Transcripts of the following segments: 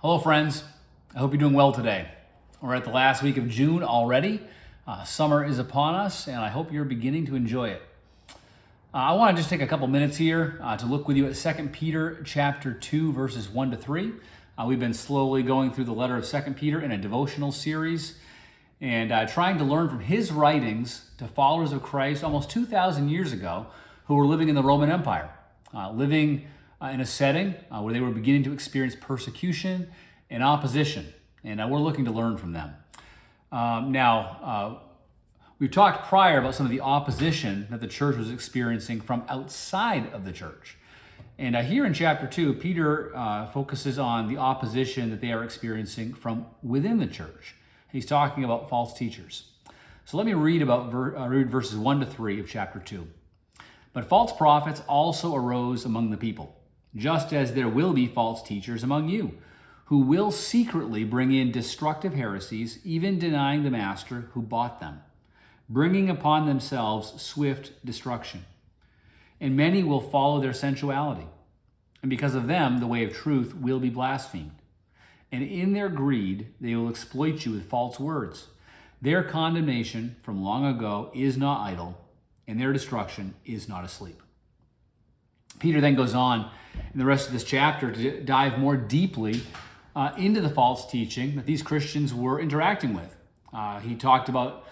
Hello, friends. I hope you're doing well today. We're at the last week of June already. Summer is upon us, and I hope you're beginning to enjoy it. I want to just take a couple minutes here to look with you at 2 Peter chapter 2, verses 1 to 3. We've been slowly going through the letter of 2 Peter in a devotional series and trying to learn from his writings to followers of Christ almost 2,000 years ago who were living in the Roman Empire, living in a setting where they were beginning to experience persecution and opposition, and we're looking to learn from them. We've talked prior about some of the opposition that the church was experiencing from outside of the church. And here in chapter 2, Peter focuses on the opposition that they are experiencing from within the church. He's talking about false teachers. So let me read verses 1 to 3 of chapter 2. But false prophets also arose among the people, just as there will be false teachers among you, who will secretly bring in destructive heresies, even denying the master who bought them, bringing upon themselves swift destruction. And many will follow their sensuality, and because of them the way of truth will be blasphemed. And in their greed they will exploit you with false words. Their condemnation from long ago is not idle, and their destruction is not asleep. Peter then goes on in the rest of this chapter to dive more deeply into the false teaching that these Christians were interacting with. He talked about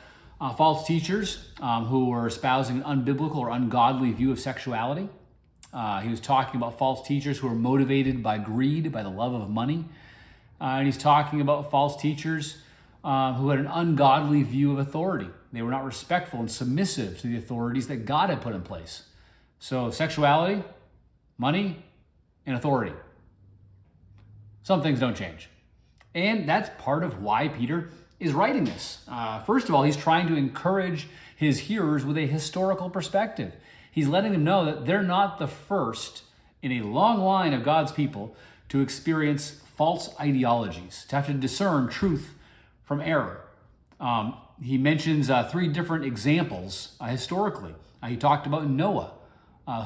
false teachers who were espousing an unbiblical or ungodly view of sexuality. He was talking about false teachers who were motivated by greed, by the love of money. And he's talking about false teachers who had an ungodly view of authority. They were not respectful and submissive to the authorities that God had put in place. So sexuality, money, and authority. Some things don't change. And that's part of why Peter is writing this. First of all, he's trying to encourage his hearers with a historical perspective. He's letting them know that they're not the first in a long line of God's people to experience false ideologies, to have to discern truth from error. He mentions 3 different examples historically. He talked about Noah,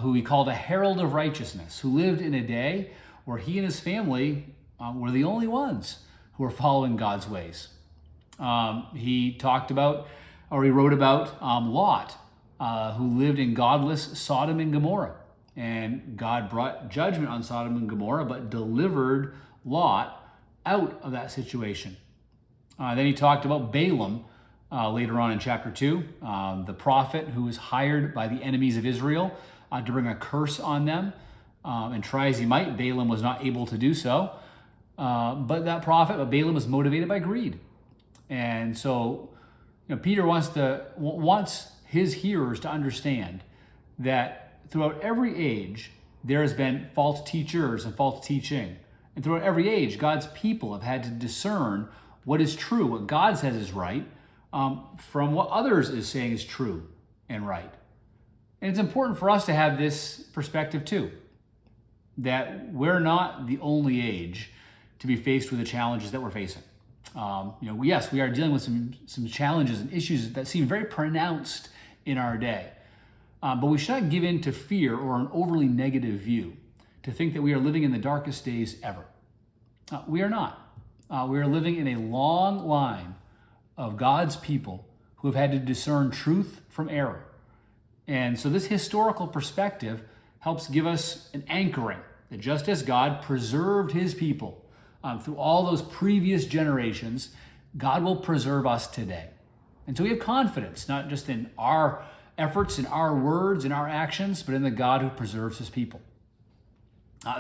who he called a herald of righteousness, who lived in a day where he and his family were the only ones who were following God's ways. He wrote about Lot, who lived in godless Sodom and Gomorrah. And God brought judgment on Sodom and Gomorrah, but delivered Lot out of that situation. Then he talked about Balaam later on in chapter 2, the prophet who was hired by the enemies of Israel to bring a curse on them. And try as he might, Balaam was not able to do so. But Balaam was motivated by greed. And so, Peter wants his hearers to understand that throughout every age, there has been false teachers and false teaching. And throughout every age, God's people have had to discern what is true, what God says is right, from what others is saying is true and right. And it's important for us to have this perspective too, that we're not the only age to be faced with the challenges that we're facing. Yes, we are dealing with some challenges and issues that seem very pronounced in our day. But we should not give in to fear or an overly negative view to think that we are living in the darkest days ever. We are not. We are living in a long line of God's people who have had to discern truth from error. And so this historical perspective helps give us an anchoring that just as God preserved his people through all those previous generations, God will preserve us today. And so we have confidence, not just in our efforts, in our words, in our actions, but in the God who preserves his people.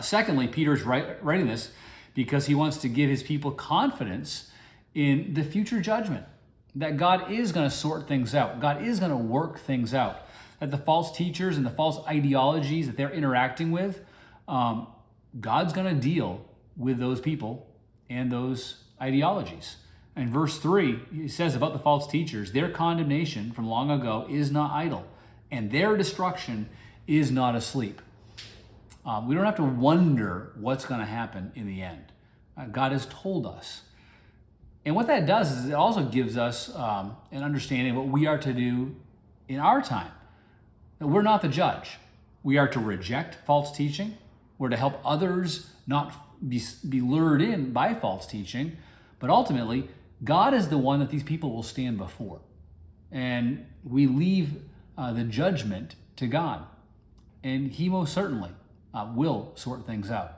Secondly, Peter's writing this because he wants to give his people confidence in the future judgment, that God is going to sort things out. God is going to work things out. That the false teachers and the false ideologies that they're interacting with, God's going to deal with those people and those ideologies. In verse 3, he says about the false teachers, their condemnation from long ago is not idle, and their destruction is not asleep. We don't have to wonder what's going to happen in the end. God has told us. And what that does is it also gives us an understanding of what we are to do in our time. That we're not the judge. We are to reject false teaching. We're to help others not be lured in by false teaching, but ultimately, God is the one that these people will stand before. And we leave the judgment to God. And he most certainly will sort things out.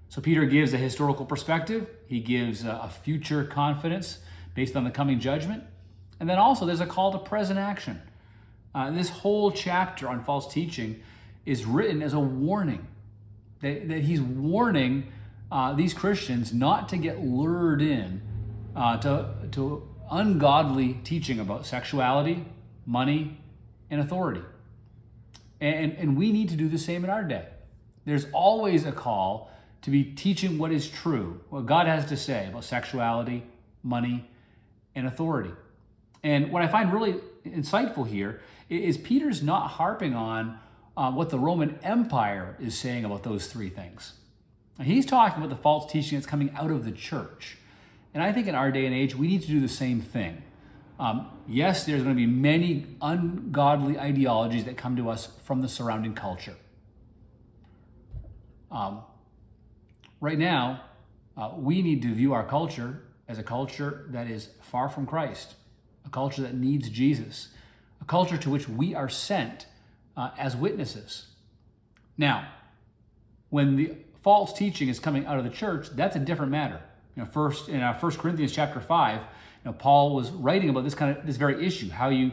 So Peter gives a historical perspective. He gives a future confidence based on the coming judgment. And then also there's a call to present action. This whole chapter on false teaching is written as a warning. That he's warning these Christians not to get lured in to ungodly teaching about sexuality, money, and authority. And we need to do the same in our day. There's always a call to be teaching what is true, what God has to say about sexuality, money, and authority. And what I find really insightful here is Peter's not harping on what the Roman Empire is saying about those three things. And he's talking about the false teaching that's coming out of the church. And I think in our day and age, we need to do the same thing. Yes, there's going to be many ungodly ideologies that come to us from the surrounding culture. Right now, we need to view our culture as a culture that is far from Christ, a culture that needs Jesus, a culture to which we are sent as witnesses. Now, when the false teaching is coming out of the church, that's a different matter. First in 1 Corinthians chapter 5, Paul was writing about this very issue, how you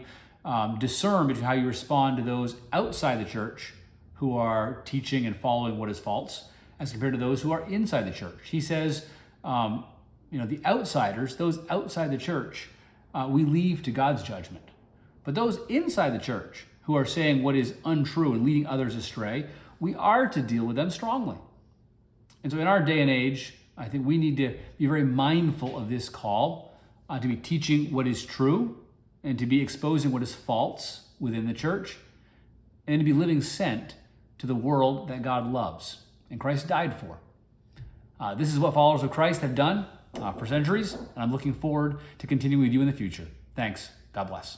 discern between how you respond to those outside the church who are teaching and following what is false, as compared to those who are inside the church. He says, the outsiders, those outside the church, we leave to God's judgment. But those inside the church who are saying what is untrue and leading others astray, we are to deal with them strongly. And so in our day and age, I think we need to be very mindful of this call to be teaching what is true and to be exposing what is false within the church and to be living sent to the world that God loves and Christ died for. This is what followers of Christ have done for centuries, and I'm looking forward to continuing with you in the future. Thanks. God bless.